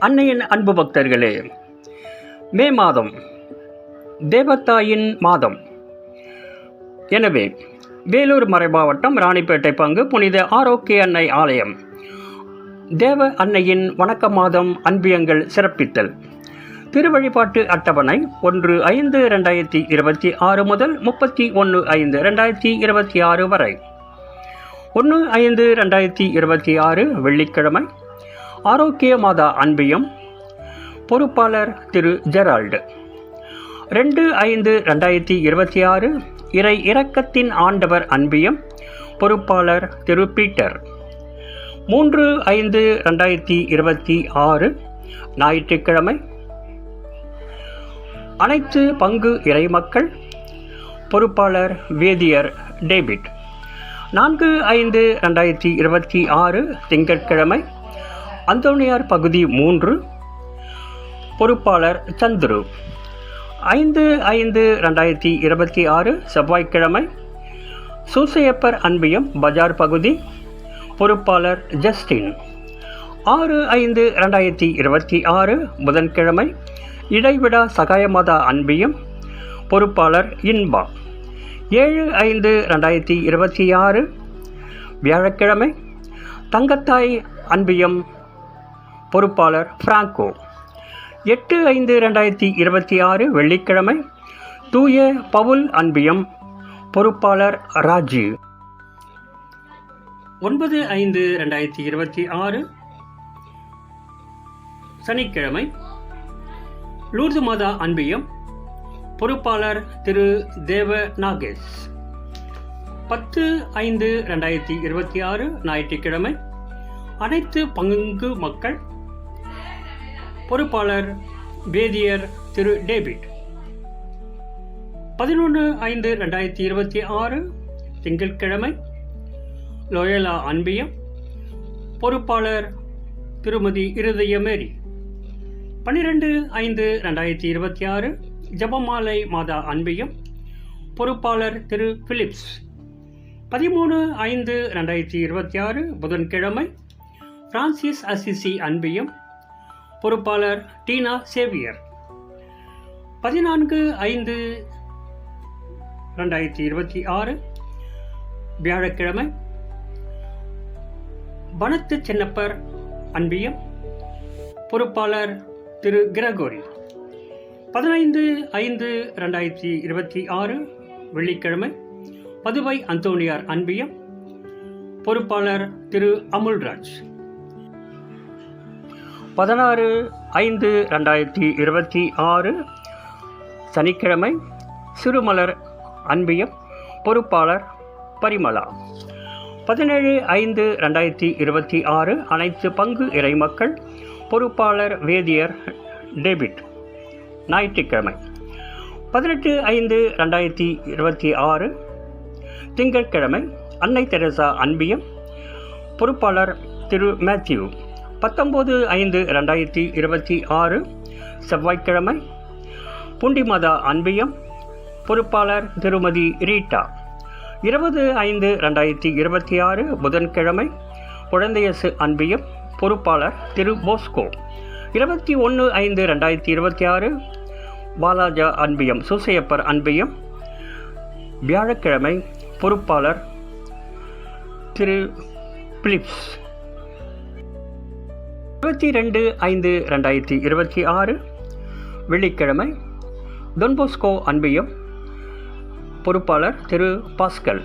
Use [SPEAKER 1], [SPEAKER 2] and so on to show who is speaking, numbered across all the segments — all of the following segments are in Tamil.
[SPEAKER 1] அன்னையின் அன்பு பக்தர்களே, மே மாதம் தேவத்தாயின் மாதம். எனவே வேலூர் மறைமாவட்டம் ராணிப்பேட்டை பங்கு புனித ஆரோக்கிய அன்னை ஆலயம் தேவ அன்னையின் வணக்க மாதம் அன்பியங்கள் சிறப்பித்தல். திருவழிபாட்டு அட்டவணை 1/5/2026 முதல் 31/5/2026 வரை. 1/5/2026 வெள்ளிக்கிழமை. ஆரோக்கிய மாதா அன்பியம். பொறுப்பாளர் திரு ஜெரால்டு. 2/5/2026 இறை இரக்கத்தின் ஆண்டவர் அன்பியம். பொறுப்பாளர் திரு பீட்டர். 3/5/2026 ஞாயிற்றுக்கிழமை. அனைத்து பங்கு இறைமக்கள். பொறுப்பாளர் வேதியர் டேவிட். 4/5/2026 திங்கட்கிழமை. அந்தோனியார் பகுதி 3. பொறுப்பாளர் சந்துரு. 5/5/2026 செவ்வாய்க்கிழமை. சூசையப்பர் அன்பியம் பஜார் பகுதி. பொறுப்பாளர் ஜஸ்டின். 6/5/2026 புதன்கிழமை. இடைவிடா சகாயமாதா அன்பியம். பொறுப்பாளர் இன்பா. 7/5/2026 வியாழக்கிழமை. தங்கத்தாய் அன்பியம். பொறுப்பாளர் பிராங்கோ. 8/5/2026 வெள்ளிக்கிழமை. தூய பவுல் அன்பியம். பொறுப்பாளர் ராஜீவ். 9/5/2026 சனிக்கிழமை. லூர்து மாதா அன்பியம். பொறுப்பாளர் திரு தேவ நாகேஷ். 10/5/2026 ஞாயிற்றுக்கிழமை. அனைத்து பங்கு மக்கள். பொறுப்பாளர் வேதியர் திரு டேவிட். 11/5/2026 திங்கட்கிழமை. லோயலா அன்பியம். பொறுப்பாளர் திருமதி இருதயமேரி. 12/5/2026 ஜபமாலை மாதா அன்பியம். பொறுப்பாளர் திரு பிலிப்ஸ். 13/5/2026 புதன்கிழமை. பிரான்சிஸ் அசிசி அன்பியம். பொறுப்பாளர் டீனா சேவியர். 14/5/2026 வியாழக்கிழமை. வனத்து சின்னப்பர் அன்பியம். பொறுப்பாளர் திரு கிரகோரி. 15/5/2026 வெள்ளிக்கிழமை. பதுவை அந்தோனியார் அன்பியம். பொறுப்பாளர் திரு அமுல்ராஜ். 16/5/2026 சனிக்கிழமை. சிறுமலர் அன்பியம். பொறுப்பாளர் பரிமளா. 17/5/2026 அனைத்து பங்கு இறைமக்கள். பொறுப்பாளர் வேதியர் டேவிட். ஞாயிற்றுக்கிழமை. 18/5/2026 திங்கட்கிழமை. அன்னை தெரசா அன்பியம். பொறுப்பாளர் திரு மேத்யூ. 19/5/2026 செவ்வாய்க்கிழமை. புண்டிமாதா அன்பியம். பொறுப்பாளர் திருமதி ரீட்டா. 20/5/2026 புதன்கிழமை. குழந்தையசு அன்பியம். பொறுப்பாளர் திரு போஸ்கோ. 21/5/2026 பாலாஜா அன்பியம். சூசையப்பர் அன்பியம் வியாழக்கிழமை. பொறுப்பாளர் திரு பிலிப்ஸ். 22/5/2026 வெள்ளிக்கிழமை. டொன்போஸ்கோ அன்பியம். பொறுப்பாளர் திரு பாஸ்கல்.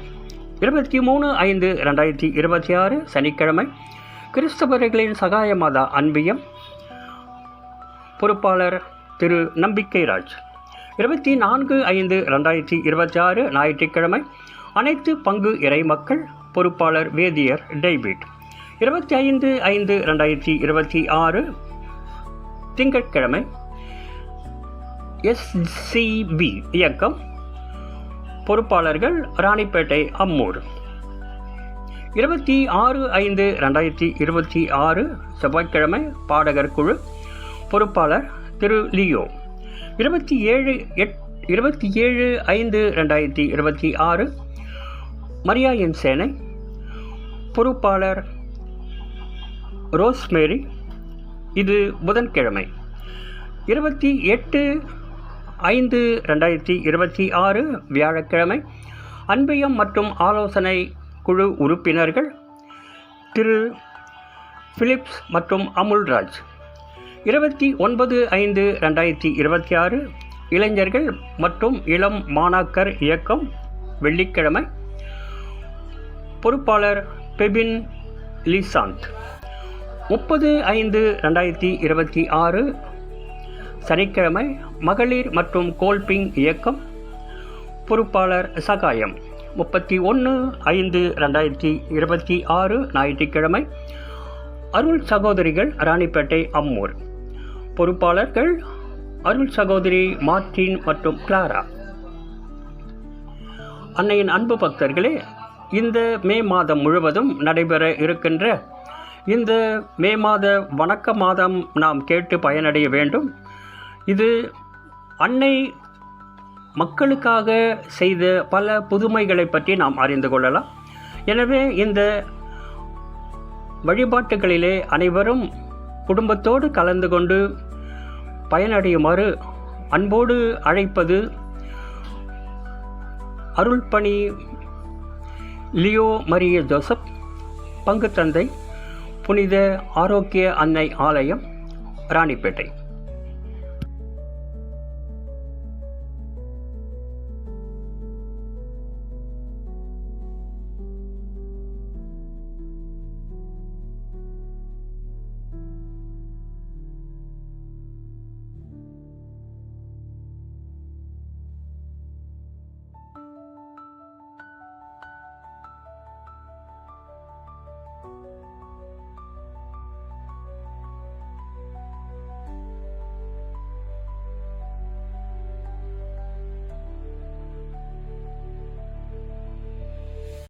[SPEAKER 1] 23/5/2026 சனிக்கிழமை. கிறிஸ்தவர்களின் சகாயமாதா அன்பியம். பொறுப்பாளர் திரு நம்பிக்கைராஜ். 24/5/2026 ஞாயிற்றுக்கிழமை. அனைத்து பங்கு இறைமக்கள். பொறுப்பாளர் வேதியர் டேவிட். 25/5/2026 திங்கட்கிழமை. SCB இயக்கம். பொறுப்பாளர்கள் ராணிப்பேட்டை அம்மூர். 26/5/2026 செவ்வாய்க்கிழமை. பாடகர் குழு. பொறுப்பாளர் திரு லியோ. 27/5/2026 மரியாயின் சேனை. பொறுப்பாளர் ரோஸ்மேரி. இது புதன்கிழமை. 28/5/2026 வியாழக்கிழமை. அன்பியம் மற்றும் ஆலோசனை குழு உறுப்பினர்கள் திரு பிலிப்ஸ் மற்றும் அமுல்ராஜ். 29/5/2026 இளைஞர்கள் மற்றும் இளம் மாணாக்கர் இயக்கம் வெள்ளிக்கிழமை. பொறுப்பாளர் பெபின் லீசாந்த். 30/5/2026 சனிக்கிழமை மகளிர் மற்றும் கோல்பிங் இயக்கம். பொறுப்பாளர் சகாயம். 31/5/2026 ஞாயிற்றுக்கிழமை அருள் சகோதரிகள் ராணிப்பேட்டை அம்மூர். பொறுப்பாளர்கள் அருள் சகோதரி மார்டின் மற்றும் கிளாரா. அன்னையின் அன்பு பக்தர்களே, இந்த மே மாதம் முழுவதும் நடைபெற இருக்கின்ற இந்த மே மாத வணக்க மாதம் நாம் கேட்டு பயனடைய வேண்டும். இது அன்னை மக்களுக்காக செய்த பல புதுமைகளை பற்றி நாம் அறிந்து கொள்ளலாம். எனவே இந்த வழிபாட்டுகளிலே அனைவரும் குடும்பத்தோடு கலந்து கொண்டு பயனடையுமாறு அன்போடு அழைப்பது அருள்பணி லியோ மரிய ஜோசப், பங்கு தந்தை, புனித ஆரோக்கிய அன்னை ஆலயம், ராணிப்பேட்டை.